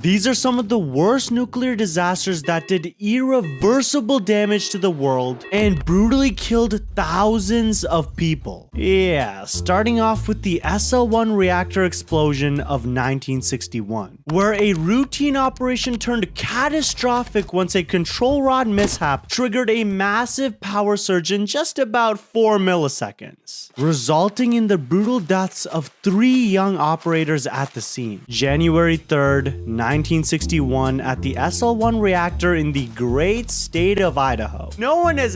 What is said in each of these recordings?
These are some of the worst nuclear disasters that did irreversible damage to the world and brutally killed thousands of people. Yeah, starting off with the SL-1 reactor explosion of 1961, where a routine operation turned catastrophic once a control rod mishap triggered a massive power surge in just about 4 milliseconds, resulting in the brutal deaths of 3 young operators at the scene. January 3rd, 1961, at the SL-1 reactor in the great state of Idaho. No one has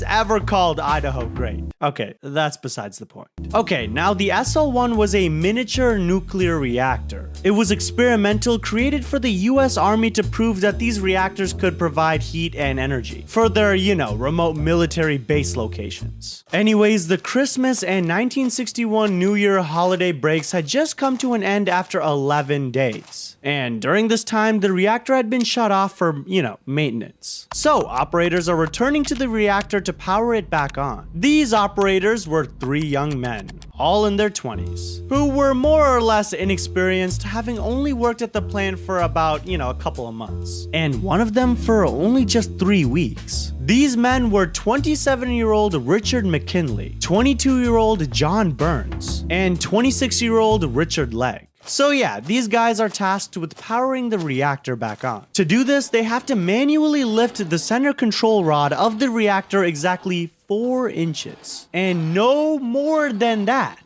ever called Idaho great. Okay, that's besides the point. Okay, now the SL-1 was a miniature nuclear reactor. It was experimental, created for the US Army to prove that these reactors could provide heat and energy for their, remote military base locations. Anyways, the Christmas and 1961 New Year holiday breaks had just come to an end after 11 days. And during this time, the reactor had been shut off for, maintenance. So, operators are returning to the reactor to power it back on. These operators were 3 young men, all in their 20s, who were more or less inexperienced, having only worked at the plant for about, a couple of months. And one of them for only just 3 weeks. These men were 27-year-old Richard McKinley, 22-year-old John Burns, and 26-year-old Richard Legg. So yeah, these guys are tasked with powering the reactor back on. To do this, they have to manually lift the center control rod of the reactor exactly 4 inches. And no more than that.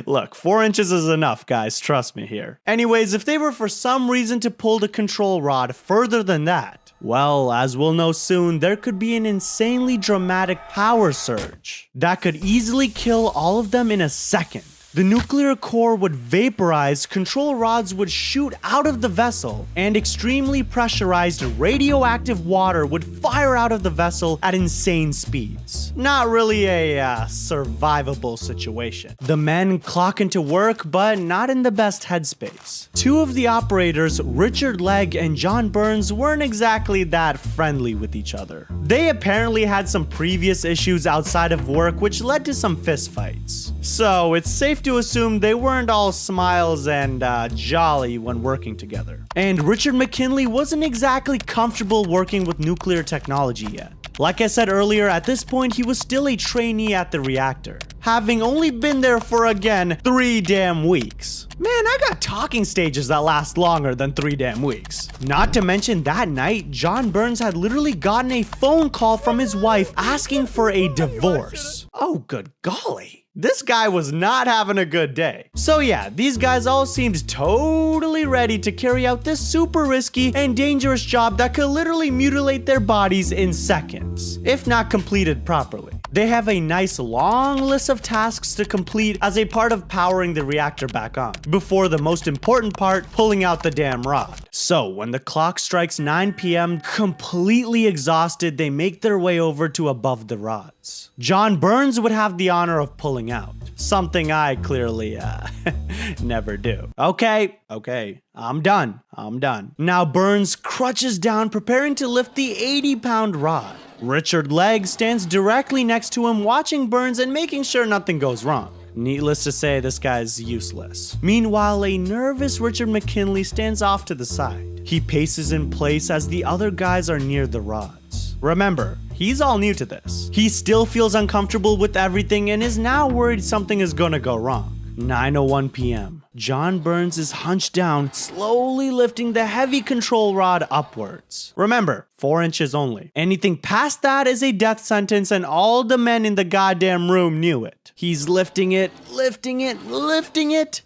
Look, 4 inches is enough, guys, trust me here. Anyways, if they were for some reason to pull the control rod further than that, well, as we'll know soon, there could be an insanely dramatic power surge that could easily kill all of them in a second. The nuclear core would vaporize, control rods would shoot out of the vessel, and extremely pressurized radioactive water would fire out of the vessel at insane speeds. Not really a survivable situation. The men clock into work, but not in the best headspace. 2 of the operators, Richard Legg and John Burns, weren't exactly that friendly with each other. They apparently had some previous issues outside of work which led to some fistfights. So it's safe to assume they weren't all smiles and jolly when working together. And Richard McKinley wasn't exactly comfortable working with nuclear technology yet. Like I said earlier, at this point he was still a trainee at the reactor, having only been there for, again, 3 damn weeks. Man, I got talking stages that last longer than 3 damn weeks. Not to mention that night, John Burns had literally gotten a phone call from his wife asking for a divorce. Oh, good golly. This guy was not having a good day. So yeah, these guys all seemed totally ready to carry out this super risky and dangerous job that could literally mutilate their bodies in seconds, if not completed properly. They have a nice long list of tasks to complete as a part of powering the reactor back on, before the most important part, pulling out the damn rod. So when the clock strikes 9 p.m, completely exhausted, they make their way over to above the rods. John Burns would have the honor of pulling out, something I clearly never do. Okay, I'm done. Now Burns crutches down, preparing to lift the 80-pound rod. Richard Legg stands directly next to him, watching Burns and making sure nothing goes wrong. Needless to say, this guy's useless. Meanwhile, a nervous Richard McKinley stands off to the side. He paces in place as the other guys are near the rods. Remember, he's all new to this. He still feels uncomfortable with everything and is now worried something is gonna go wrong. 9:01 p.m. John Burns is hunched down, slowly lifting the heavy control rod upwards. Remember, 4 inches only. Anything past that is a death sentence, and all the men in the goddamn room knew it. He's lifting it,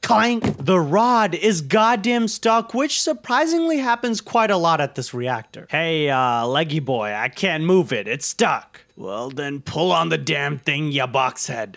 clank. The rod is goddamn stuck, which surprisingly happens quite a lot at this reactor. Hey, leggy boy, I can't move it, it's stuck. Well then pull on the damn thing, ya boxhead.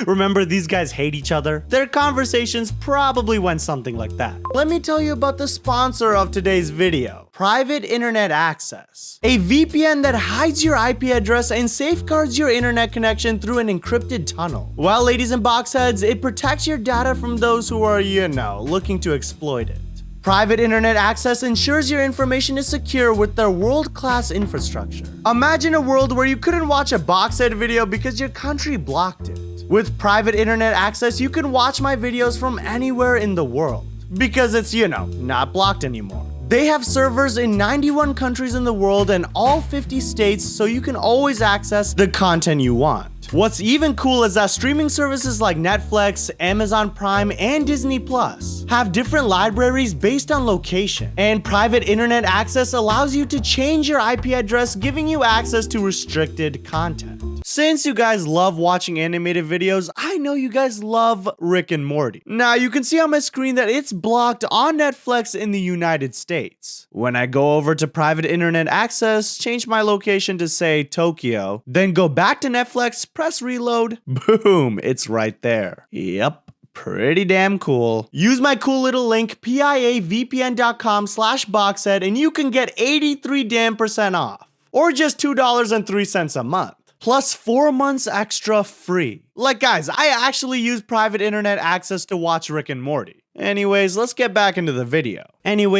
Remember, these guys hate each other? Their conversations probably went something like that. Let me tell you about the sponsor of today's video, Private Internet Access, a VPN that hides your IP address and safeguards your internet connection through an encrypted tunnel. Well, ladies and boxheads, it protects your data from those who are, looking to exploit it. Private Internet Access ensures your information is secure with their world-class infrastructure. Imagine a world where you couldn't watch a Boxhead video because your country blocked it. With Private Internet Access, you can watch my videos from anywhere in the world. because it's, not blocked anymore. They have servers in 91 countries in the world and all 50 states, so you can always access the content you want. What's even cool is that streaming services like Netflix, Amazon Prime, and Disney Plus have different libraries based on location, and private internet access allows you to change your IP address, giving you access to restricted content. Since you guys love watching animated videos, I know you guys love Rick and Morty. Now, you can see on my screen that it's blocked on Netflix in the United States. When I go over to private internet access, change my location to say Tokyo, then go back to Netflix, press reload, boom, it's right there. Yep. Pretty damn cool. Use my cool little link piavpn.com/boxhead and you can get 83% off, or just $2.03 a month. Plus 4 months extra free. Like guys, I actually use private internet access to watch Rick and Morty. Anyways, let's get back into the video.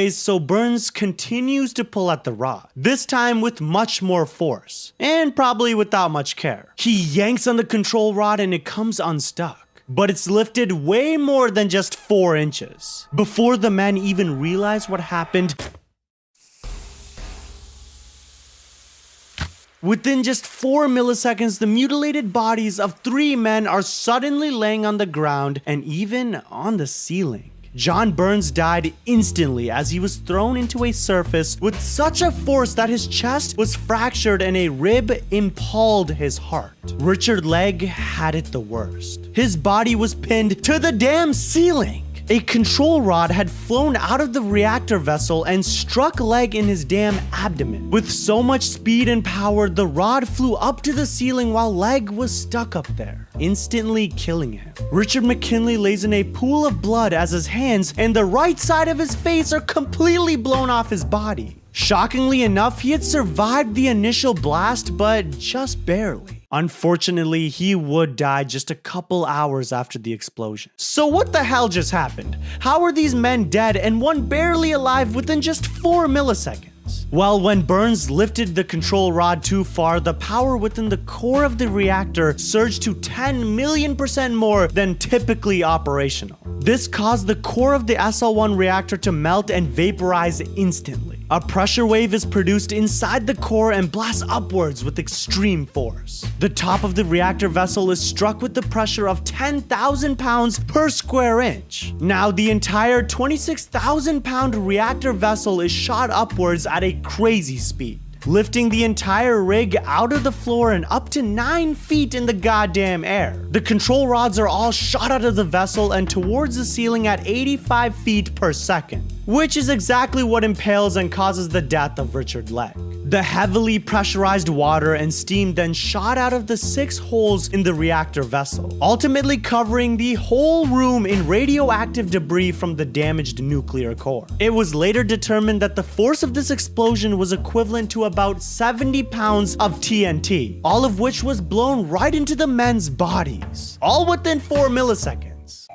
So Burns continues to pull at the rod, this time with much more force, and probably without much care. He yanks on the control rod and it comes unstuck, but it's lifted way more than just 4 inches. Before the men even realize what happened, within just 4 milliseconds, the mutilated bodies of 3 men are suddenly laying on the ground and even on the ceiling. John Burns died instantly as he was thrown into a surface with such a force that his chest was fractured and a rib impaled his heart. Richard Legg had it the worst. His body was pinned to the damn ceiling. A control rod had flown out of the reactor vessel and struck Legg in his damn abdomen. With so much speed and power, the rod flew up to the ceiling while Legg was stuck up there, instantly killing him. Richard McKinley lays in a pool of blood as his hands and the right side of his face are completely blown off his body. Shockingly enough, he had survived the initial blast, but just barely. Unfortunately, he would die just a couple hours after the explosion. So what the hell just happened? How are these men dead and one barely alive within just 4 milliseconds? Well, when Burns lifted the control rod too far, the power within the core of the reactor surged to 10 million% more than typically operational. This caused the core of the SL-1 reactor to melt and vaporize instantly. A pressure wave is produced inside the core and blasts upwards with extreme force. The top of the reactor vessel is struck with the pressure of 10,000 pounds per square inch. Now, the entire 26,000-pound reactor vessel is shot upwards at a crazy speed, lifting the entire rig out of the floor and up to 9 feet in the goddamn air. The control rods are all shot out of the vessel and towards the ceiling at 85 feet per second, which is exactly what impales and causes the death of Richard Legg. The heavily pressurized water and steam then shot out of the 6 holes in the reactor vessel, ultimately covering the whole room in radioactive debris from the damaged nuclear core. It was later determined that the force of this explosion was equivalent to about 70 pounds of TNT, all of which was blown right into the men's bodies, all within 4 milliseconds.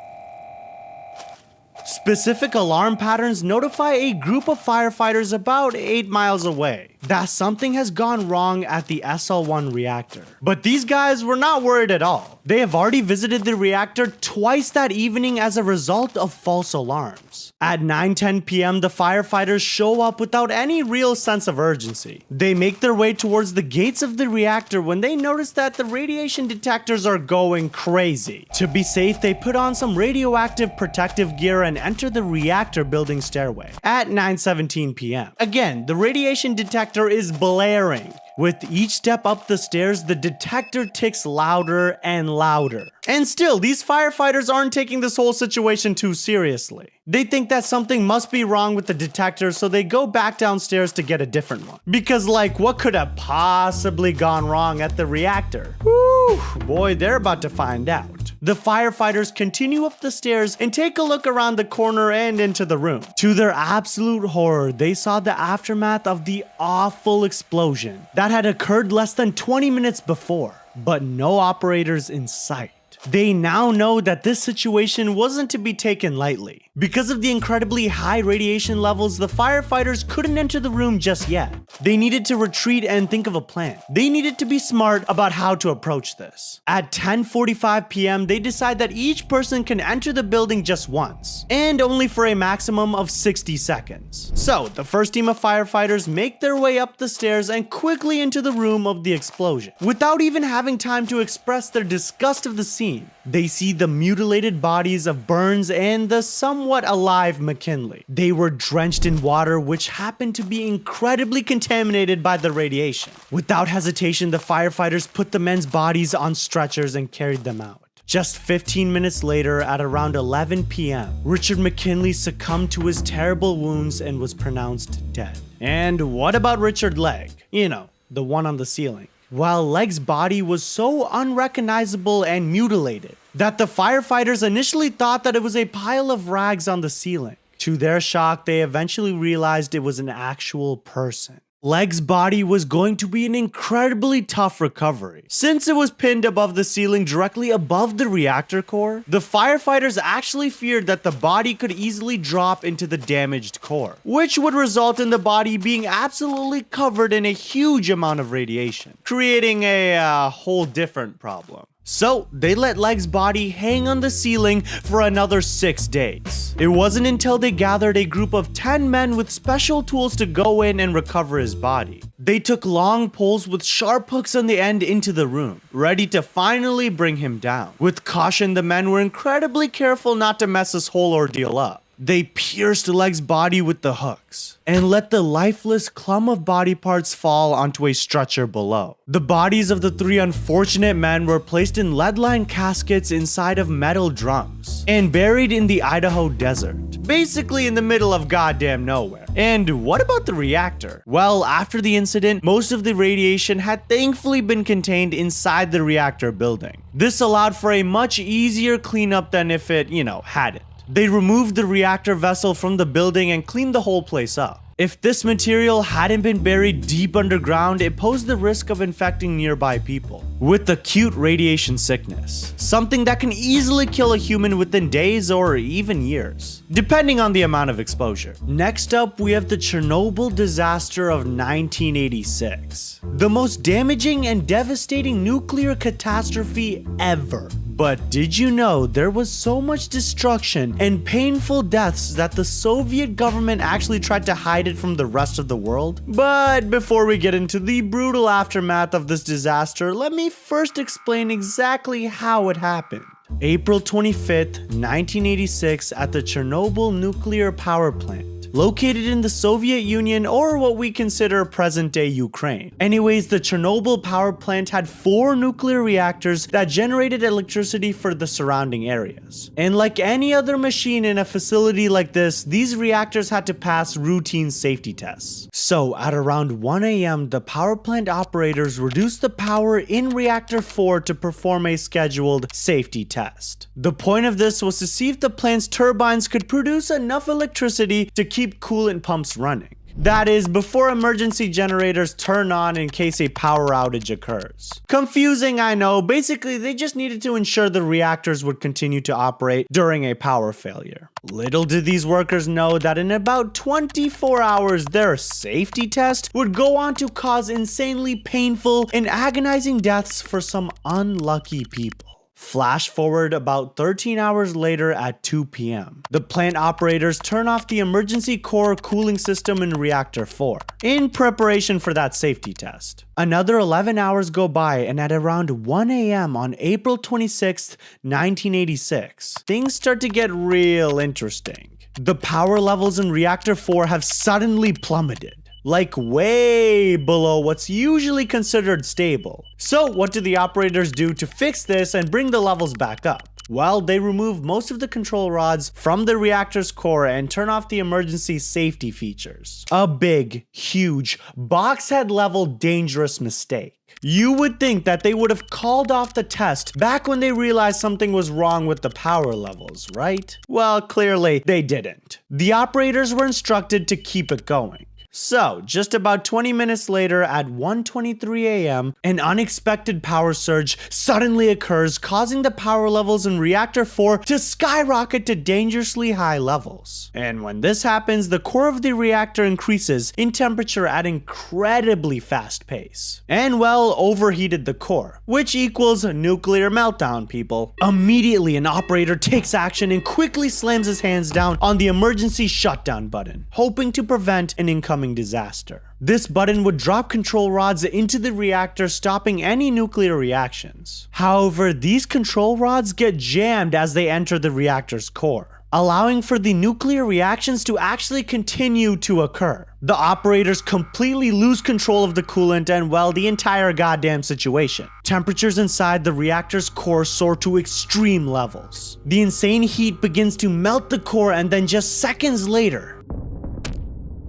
Specific alarm patterns notify a group of firefighters about 8 miles away that something has gone wrong at the SL-1 reactor. But these guys were not worried at all. They have already visited the reactor twice that evening as a result of false alarms. At 9:10 p.m., the firefighters show up without any real sense of urgency. They make their way towards the gates of the reactor when they notice that the radiation detectors are going crazy. To be safe, they put on some radioactive protective gear and enter the reactor building stairway at 9:17 p.m. Again, the radiation detector is blaring. With each step up the stairs, the detector ticks louder and louder. And still, these firefighters aren't taking this whole situation too seriously. They think that something must be wrong with the detector, so they go back downstairs to get a different one. Because what could have possibly gone wrong at the reactor? Whew, boy, they're about to find out. The firefighters continue up the stairs and take a look around the corner and into the room. To their absolute horror, they saw the aftermath of the awful explosion that had occurred less than 20 minutes before, but no operators in sight. They now know that this situation wasn't to be taken lightly, Because of the incredibly high radiation levels, the firefighters couldn't enter the room just yet. They needed to retreat and think of a plan. They needed to be smart about how to approach this. At 10:45 p.m., they decide that each person can enter the building just once, and only for a maximum of 60 seconds. So, the first team of firefighters make their way up the stairs and quickly into the room of the explosion. Without even having time to express their disgust of the scene, they see the mutilated bodies of Burns and the somewhat alive McKinley. They were drenched in water, which happened to be incredibly contaminated by the radiation. Without hesitation, the firefighters put the men's bodies on stretchers and carried them out. Just 15 minutes later, at around 11 p.m., Richard McKinley succumbed to his terrible wounds and was pronounced dead. And what about Richard Legg? You know, the one on the ceiling. While Legg's body was so unrecognizable and mutilated that the firefighters initially thought that it was a pile of rags on the ceiling. To their shock, they eventually realized it was an actual person. Legg's body was going to be an incredibly tough recovery. Since it was pinned above the ceiling directly above the reactor core, the firefighters actually feared that the body could easily drop into the damaged core, which would result in the body being absolutely covered in a huge amount of radiation, creating a whole different problem. So, they let Legg's body hang on the ceiling for another 6 days. It wasn't until they gathered a group of 10 men with special tools to go in and recover his body. They took long poles with sharp hooks on the end into the room, ready to finally bring him down. With caution, the men were incredibly careful not to mess this whole ordeal up. They pierced Legg's body with the hooks and let the lifeless clump of body parts fall onto a stretcher below. The bodies of the 3 unfortunate men were placed in lead-lined caskets inside of metal drums and buried in the Idaho desert, basically in the middle of goddamn nowhere. And what about the reactor? Well, after the incident, most of the radiation had thankfully been contained inside the reactor building. This allowed for a much easier cleanup than if it, hadn't. They removed the reactor vessel from the building and cleaned the whole place up. If this material hadn't been buried deep underground, it posed the risk of infecting nearby people with acute radiation sickness, something that can easily kill a human within days or even years, depending on the amount of exposure. Next up, we have the Chernobyl disaster of 1986, the most damaging and devastating nuclear catastrophe ever. But did you know there was so much destruction and painful deaths that the Soviet government actually tried to hide it from the rest of the world? But before we get into the brutal aftermath of this disaster, let me first explain exactly how it happened. April 25th, 1986, at the Chernobyl nuclear power plant, located in the Soviet Union, or what we consider present-day Ukraine. Anyways, the Chernobyl power plant had 4 nuclear reactors that generated electricity for the surrounding areas. And like any other machine in a facility like this, these reactors had to pass routine safety tests. So at around 1 a.m., the power plant operators reduced the power in reactor 4 to perform a scheduled safety test. The point of this was to see if the plant's turbines could produce enough electricity to keep coolant pumps running. That is, before emergency generators turn on in case a power outage occurs. Confusing, I know. Basically, they just needed to ensure the reactors would continue to operate during a power failure. Little did these workers know that in about 24 hours, their safety test would go on to cause insanely painful and agonizing deaths for some unlucky people. Flash forward about 13 hours later at 2 p.m. The plant operators turn off the emergency core cooling system in reactor 4 in preparation for that safety test. Another 11 hours go by, and at around 1 a.m. on April 26, 1986, things start to get real interesting. The power levels in reactor 4 have suddenly plummeted, like way below what's usually considered stable. So what do the operators do to fix this and bring the levels back up? Well, they remove most of the control rods from the reactor's core and turn off the emergency safety features. A big, huge, box head level dangerous mistake. You would think that they would have called off the test back when they realized something was wrong with the power levels, right? Well, clearly they didn't. The operators were instructed to keep it going. So, just about 20 minutes later at 1:23 a.m., an unexpected power surge suddenly occurs, causing the power levels in Reactor 4 to skyrocket to dangerously high levels. And when this happens, the core of the reactor increases in temperature at an incredibly fast pace. And well, overheated the core, which equals nuclear meltdown, people. Immediately, an operator takes action and quickly slams his hands down on the emergency shutdown button, hoping to prevent an incoming disaster. This button would drop control rods into the reactor, stopping any nuclear reactions. However, these control rods get jammed as they enter the reactor's core, allowing for the nuclear reactions to actually continue to occur. The operators completely lose control of the coolant and, well, the entire goddamn situation. Temperatures inside the reactor's core soar to extreme levels. The insane heat begins to melt the core, and then just seconds later,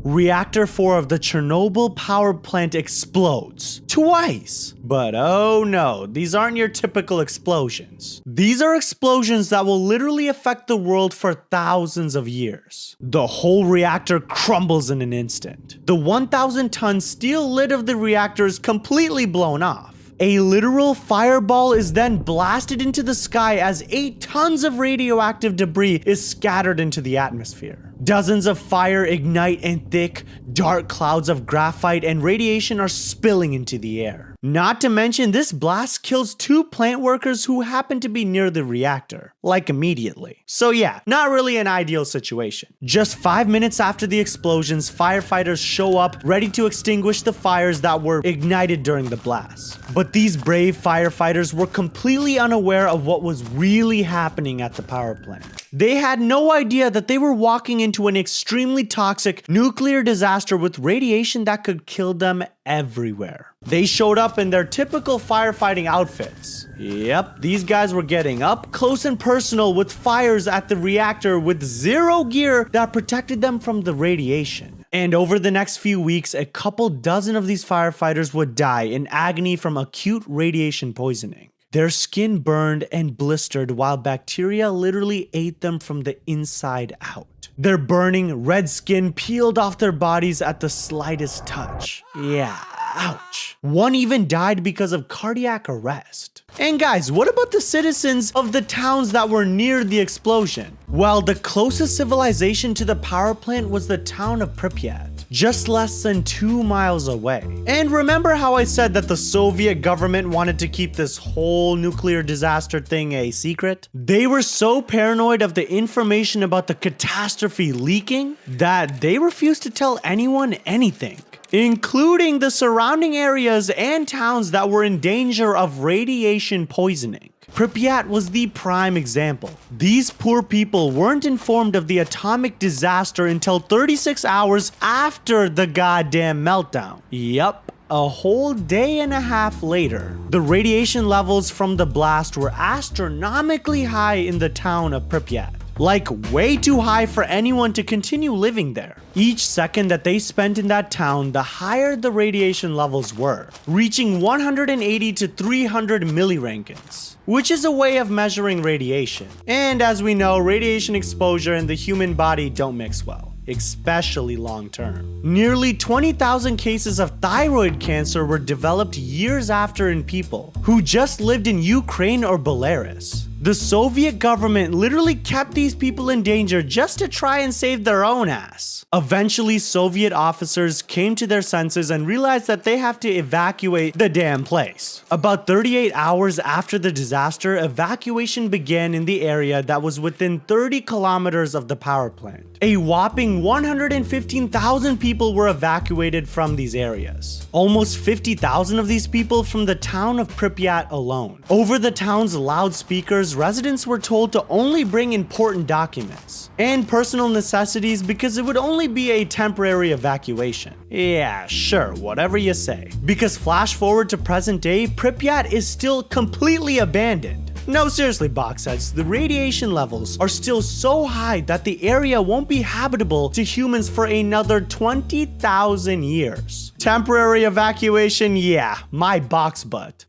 Reactor 4 of the Chernobyl power plant explodes. Twice! But oh no, these aren't your typical explosions. These are explosions that will literally affect the world for thousands of years. The whole reactor crumbles in an instant. The 1,000-ton steel lid of the reactor is completely blown off. A literal fireball is then blasted into the sky as 8 tons of radioactive debris is scattered into the atmosphere. Dozens of fire ignite and thick, dark clouds of graphite and radiation are spilling into the air. Not to mention, this blast kills 2 plant workers who happen to be near the reactor, like immediately. So yeah, not really an ideal situation. Just 5 minutes after the explosions, firefighters show up ready to extinguish the fires that were ignited during the blast. But these brave firefighters were completely unaware of what was really happening at the power plant. They had no idea that they were walking into an extremely toxic nuclear disaster with radiation that could kill them everywhere. They showed up in their typical firefighting outfits. Yep, these guys were getting up close and personal with fires at the reactor with zero gear that protected them from the radiation. And over the next few weeks, a couple dozen of these firefighters would die in agony from acute radiation poisoning. Their skin burned and blistered while bacteria literally ate them from the inside out. Their burning red skin peeled off their bodies at the slightest touch. Yeah, ouch. One even died because of cardiac arrest. And guys, what about the citizens of the towns that were near the explosion? Well, the closest civilization to the power plant was the town of Pripyat, just less than 2 miles away. And remember how I said that the Soviet government wanted to keep this whole nuclear disaster thing a secret? They were so paranoid of the information about the catastrophe leaking that they refused to tell anyone anything, including the surrounding areas and towns that were in danger of radiation poisoning. Pripyat was the prime example. These poor people weren't informed of the atomic disaster until 36 hours after the goddamn meltdown. Yup. A whole day and a half later, the radiation levels from the blast were astronomically high in the town of Pripyat. Like, way too high for anyone to continue living there. Each second that they spent in that town, the higher the radiation levels were, reaching 180 to 300 milliroentgens, which is a way of measuring radiation. And as we know, radiation exposure and the human body don't mix well, especially long term. Nearly 20,000 cases of thyroid cancer were developed years after in people who just lived in Ukraine or Belarus. The Soviet government literally kept these people in danger just to try and save their own ass. Eventually, Soviet officers came to their senses and realized that they have to evacuate the damn place. About 38 hours after the disaster, evacuation began in the area that was within 30 kilometers of the power plant. A whopping 115,000 people were evacuated from these areas. Almost 50,000 of these people from the town of Pripyat alone. Over the town's loudspeakers, residents were told to only bring important documents and personal necessities because it would only be a temporary evacuation. Yeah, sure, whatever you say. Because flash forward to present day, Pripyat is still completely abandoned. No, seriously, Boxheads, the radiation levels are still so high that the area won't be habitable to humans for another 20,000 years. Temporary evacuation, yeah, my box butt.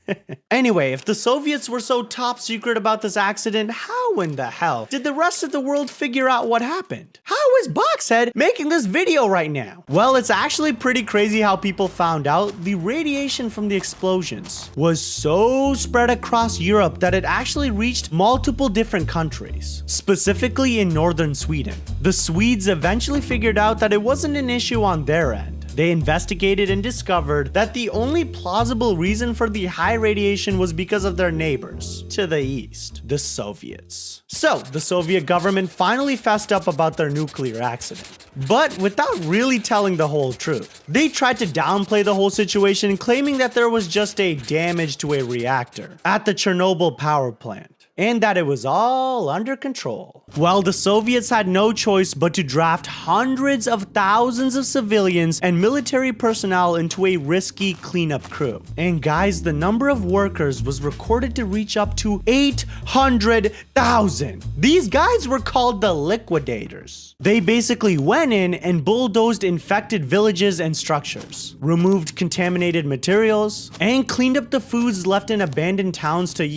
Anyway, if the Soviets were so top secret about this accident, how in the hell did the rest of the world figure out what happened? How is Boxhead making this video right now? Well, it's actually pretty crazy how people found out the radiation from the explosions was so spread across Europe that it actually reached multiple different countries, specifically in northern Sweden. The Swedes eventually figured out that it wasn't an issue on their end. They investigated and discovered that the only plausible reason for the high radiation was because of their neighbors to the east, the Soviets. So, the Soviet government finally fessed up about their nuclear accident, but without really telling the whole truth. They tried to downplay the whole situation, claiming that there was just a damage to a reactor at the Chernobyl power plant, and that it was all under control. Well, the Soviets had no choice but to draft hundreds of thousands of civilians and military personnel into a risky cleanup crew. And guys, the number of workers was recorded to reach up to 800,000. These guys were called the liquidators. They basically went in and bulldozed infected villages and structures, removed contaminated materials, and cleaned up the foods left in abandoned towns to,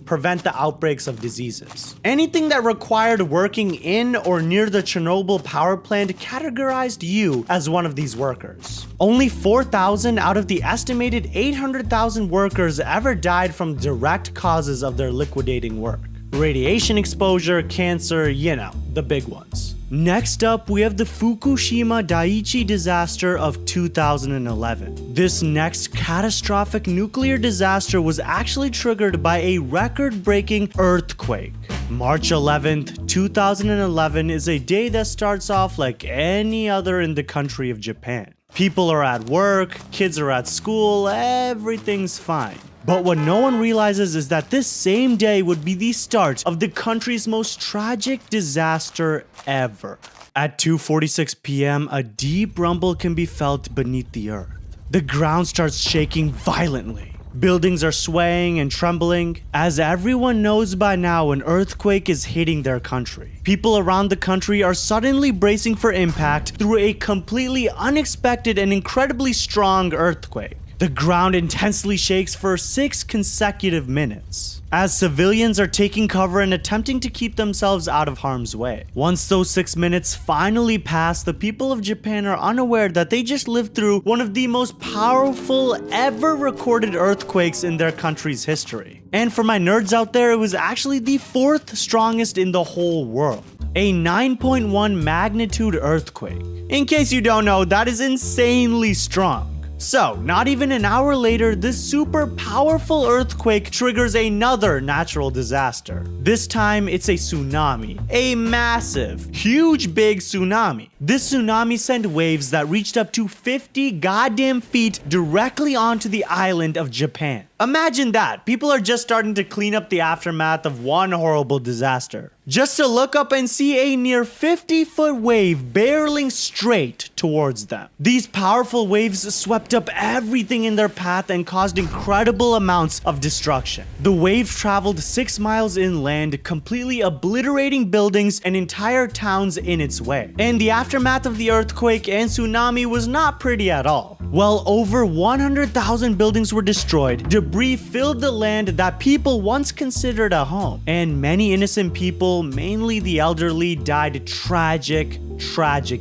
prevent the outbreaks of diseases. Anything that required working in or near the Chernobyl power plant categorized you as one of these workers. Only 4,000 out of the estimated 800,000 workers ever died from direct causes of their liquidating work. Radiation exposure, cancer, the big ones. Next up, we have the Fukushima Daiichi disaster of 2011. This next catastrophic nuclear disaster was actually triggered by a record-breaking earthquake. March 11th, 2011 is a day that starts off like any other in the country of Japan. People are at work, kids are at school, everything's fine. But what no one realizes is that this same day would be the start of the country's most tragic disaster ever. At 2:46 p.m., a deep rumble can be felt beneath the earth. The ground starts shaking violently. Buildings are swaying and trembling. As everyone knows by now, an earthquake is hitting their country. People around the country are suddenly bracing for impact through a completely unexpected and incredibly strong earthquake. The ground intensely shakes for 6 consecutive minutes, as civilians are taking cover and attempting to keep themselves out of harm's way. Once those 6 minutes finally pass, the people of Japan are unaware that they just lived through one of the most powerful ever recorded earthquakes in their country's history. And for my nerds out there, it was actually the 4th strongest in the whole world. A 9.1 magnitude earthquake. In case you don't know, that is insanely strong. So, not even an hour later, this super powerful earthquake triggers another natural disaster. This time, it's a tsunami. A massive, huge big tsunami. This tsunami sent waves that reached up to 50 goddamn feet directly onto the island of Japan. Imagine that. People are just starting to clean up the aftermath of one horrible disaster, just to look up and see a near 50-foot wave barreling straight towards them. These powerful waves swept up everything in their path and caused incredible amounts of destruction. The wave traveled 6 miles inland, completely obliterating buildings and entire towns in its way. And the aftermath of the earthquake and tsunami was not pretty at all. Well, over 100,000 buildings were destroyed, debris filled the land that people once considered a home, and many innocent people, mainly the elderly, died tragic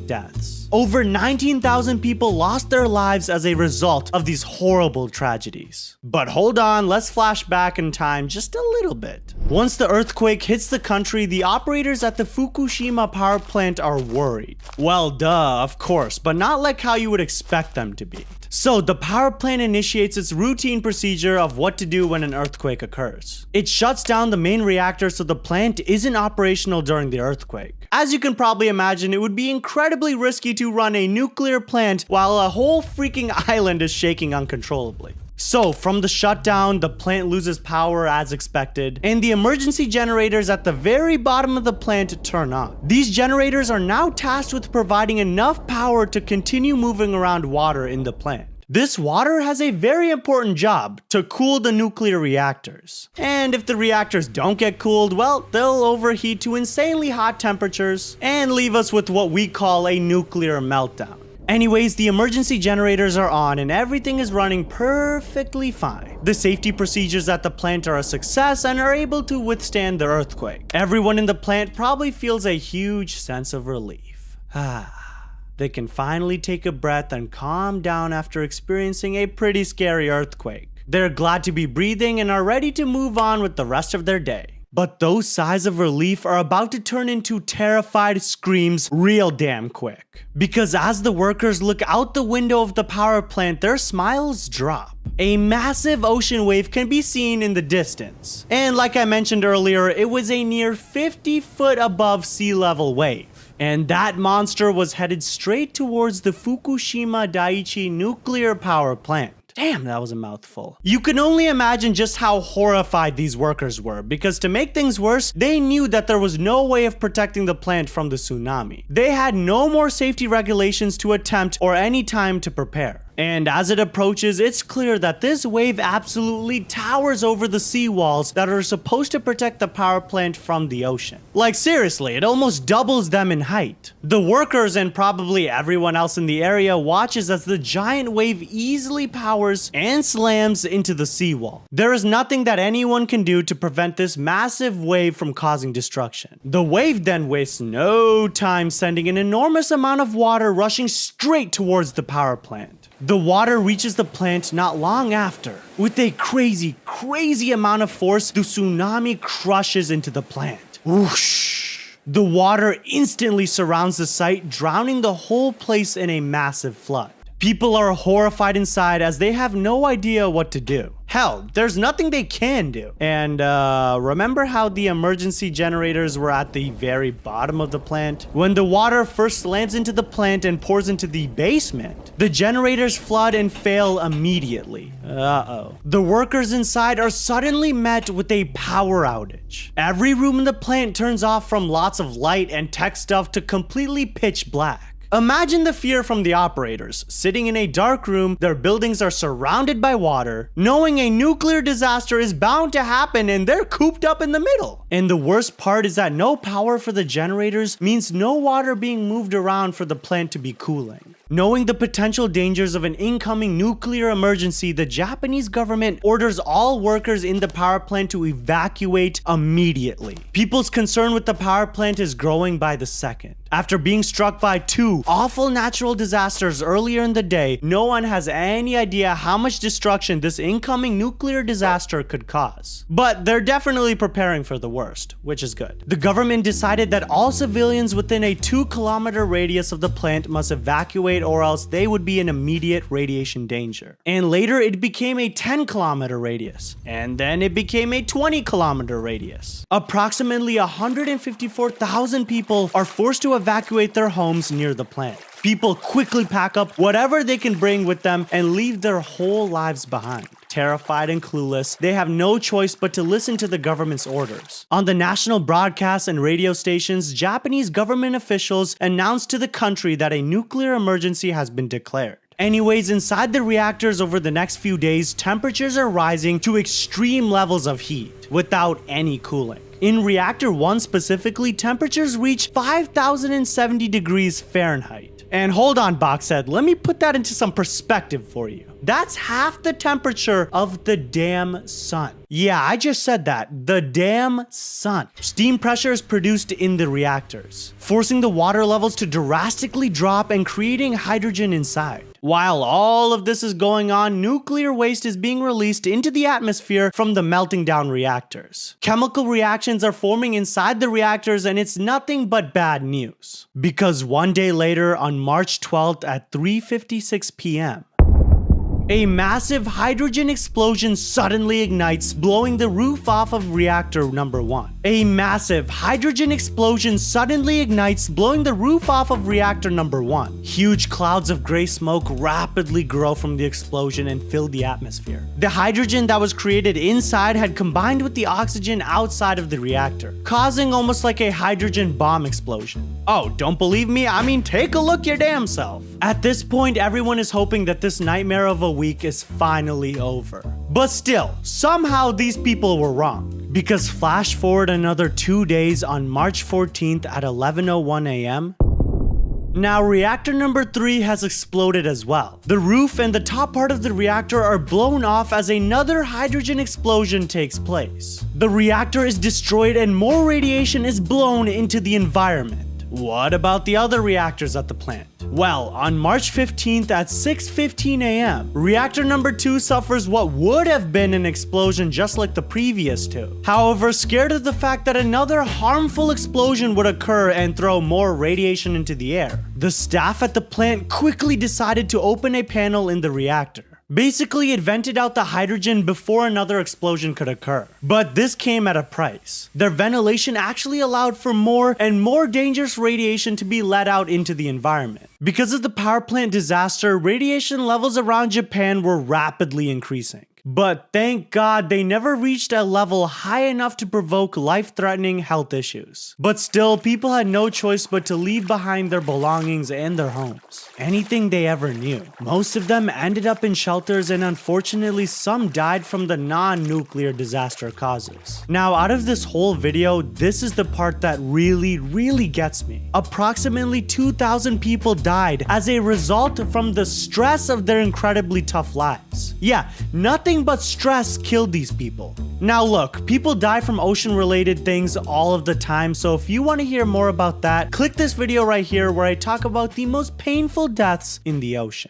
deaths. Over 19,000 people lost their lives as a result of these horrible tragedies. But hold on, let's flash back in time just a little bit. Once the earthquake hits the country, the operators at the Fukushima power plant are worried. Well, duh, of course, but not like how you would expect them to be. So the power plant initiates its routine procedure of what to do when an earthquake occurs. It shuts down the main reactor so the plant isn't operational during the earthquake. As you can probably imagine, it would be incredibly risky to run a nuclear plant while a whole freaking island is shaking uncontrollably. So from the shutdown, the plant loses power as expected, and the emergency generators at the very bottom of the plant turn on. These generators are now tasked with providing enough power to continue moving around water in the plant. This water has a very important job to cool the nuclear reactors. And if the reactors don't get cooled, well, they'll overheat to insanely hot temperatures and leave us with what we call a nuclear meltdown. Anyways, the emergency generators are on and everything is running perfectly fine. The safety procedures at the plant are a success and are able to withstand the earthquake. Everyone in the plant probably feels a huge sense of relief. They can finally take a breath and calm down after experiencing a pretty scary earthquake. They're glad to be breathing and are ready to move on with the rest of their day. But those sighs of relief are about to turn into terrified screams real damn quick. Because as the workers look out the window of the power plant, their smiles drop. A massive ocean wave can be seen in the distance. And like I mentioned earlier, it was a near 50 foot above sea level wave. And that monster was headed straight towards the Fukushima Daiichi nuclear power plant. Damn, that was a mouthful. You can only imagine just how horrified these workers were, because to make things worse, they knew that there was no way of protecting the plant from the tsunami. They had no more safety regulations to attempt or any time to prepare. And as it approaches, it's clear that this wave absolutely towers over the seawalls that are supposed to protect the power plant from the ocean. Like seriously, it almost doubles them in height. The workers and probably everyone else in the area watches as the giant wave easily powers and slams into the seawall. There is nothing that anyone can do to prevent this massive wave from causing destruction. The wave then wastes no time sending an enormous amount of water rushing straight towards the power plant. The water reaches the plant not long after. With a crazy amount of force, the tsunami crushes into the plant. Whoosh! The water instantly surrounds the site, drowning the whole place in a massive flood. People are horrified inside as they have no idea what to do. Hell, there's nothing they can do. And remember how the emergency generators were at the very bottom of the plant? When the water first slams into the plant and pours into the basement, the generators flood and fail immediately. The workers inside are suddenly met with a power outage. Every room in the plant turns off from lots of light and tech stuff to completely pitch black. Imagine the fear from the operators, sitting in a dark room, their buildings are surrounded by water, knowing a nuclear disaster is bound to happen and they're cooped up in the middle. And the worst part is that no power for the generators means no water being moved around for the plant to be cooling. Knowing the potential dangers of an incoming nuclear emergency, the Japanese government orders all workers in the power plant to evacuate immediately. People's concern with the power plant is growing by the second. After being struck by two awful natural disasters earlier in the day, no one has any idea how much destruction this incoming nuclear disaster could cause. But they're definitely preparing for the worst, which is good. The government decided that all civilians within a 2-kilometer radius of the plant must evacuate or else they would be in immediate radiation danger. And later it became a 10-kilometer radius. And then it became a 20-kilometer radius. Approximately 154,000 people are forced to evacuate their homes near the plant. People quickly pack up whatever they can bring with them and leave their whole lives behind. Terrified and clueless, they have no choice but to listen to the government's orders. On the national broadcasts and radio stations, Japanese government officials announced to the country that a nuclear emergency has been declared. Anyways, inside the reactors over the next few days, temperatures are rising to extreme levels of heat without any cooling. In Reactor 1 specifically, temperatures reach 5,070 degrees Fahrenheit. And hold on, Boxhead, let me put that into some perspective for you. That's half the temperature of the damn sun. Yeah, I just said that. The damn sun. Steam pressure is produced in the reactors, forcing the water levels to drastically drop and creating hydrogen inside. While all of this is going on, nuclear waste is being released into the atmosphere from the melting down reactors. Chemical reactions are forming inside the reactors, and it's nothing but bad news. Because one day later, on March 12th at 3:56 p.m., a massive hydrogen explosion suddenly ignites, blowing the roof off of reactor number 1. A massive hydrogen explosion suddenly ignites, blowing the roof off of reactor number 1. Huge clouds of gray smoke rapidly grow from the explosion and fill the atmosphere. The hydrogen that was created inside had combined with the oxygen outside of the reactor, causing almost like a hydrogen bomb explosion. Oh, don't believe me? I mean, take a look your damn self. At this point, everyone is hoping that this nightmare of a week is finally over. But still, somehow these people were wrong. Because flash forward another 2 days on March 14th at 11:01 a.m. Now, reactor number 3 has exploded as well. The roof and the top part of the reactor are blown off as another hydrogen explosion takes place. The reactor is destroyed and more radiation is blown into the environment. What about the other reactors at the plant? Well, on March 15th at 6:15 a.m., reactor number 2 suffers what would have been an explosion just like the previous two. However, scared of the fact that another harmful explosion would occur and throw more radiation into the air, the staff at the plant quickly decided to open a panel in the reactor. Basically, it vented out the hydrogen before another explosion could occur. But this came at a price. Their ventilation actually allowed for more and more dangerous radiation to be let out into the environment. Because of the power plant disaster, radiation levels around Japan were rapidly increasing. But thank God they never reached a level high enough to provoke life-threatening health issues. But still, people had no choice but to leave behind their belongings and their homes. Anything they ever knew. Most of them ended up in shelters, and unfortunately some died from the non-nuclear disaster causes. Now, out of this whole video, this is the part that really gets me. Approximately 2,000 people died as a result from the stress of their incredibly tough lives. Yeah, nothing but stress killed these people. Now look, people die from ocean related things all of the time, so if you want to hear more about that, click this video right here where I talk about the most painful deaths in the ocean.